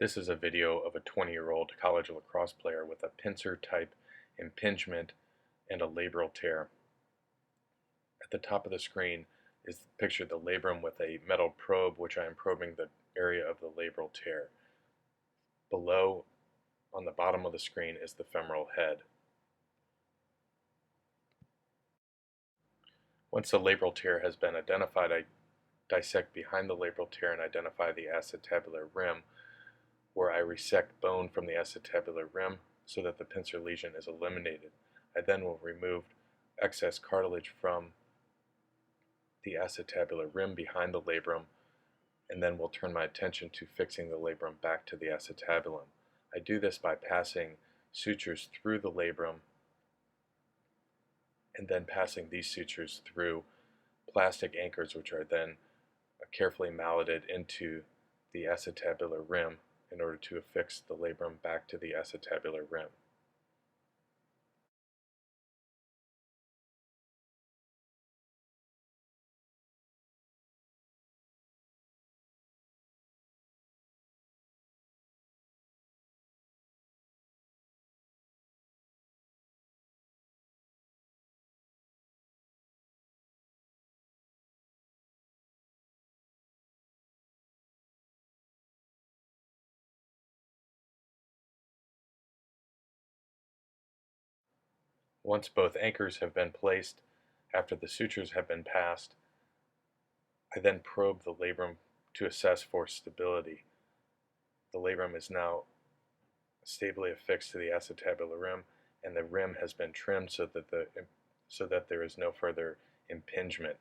This is a video of a 20-year-old college lacrosse player with a pincer type impingement and a labral tear. At the top of the screen is pictured the labrum with a metal probe, which I am probing the area of the labral tear. Below, on the bottom of the screen, is the femoral head. Once the labral tear has been identified, I dissect behind the labral tear and identify the acetabular rim, where I resect bone from the acetabular rim so that the pincer lesion is eliminated. I then will remove excess cartilage from the acetabular rim behind the labrum, and then will turn my attention to fixing the labrum back to the acetabulum. I do this by passing sutures through the labrum and then passing these sutures through plastic anchors, which are then carefully malleted into the acetabular rim in order to affix the labrum back to the acetabular rim. Once both anchors have been placed, after the sutures have been passed, I then probe the labrum to assess for stability. The labrum is now stably affixed to the acetabular rim, and the rim has been trimmed so that there is no further impingement.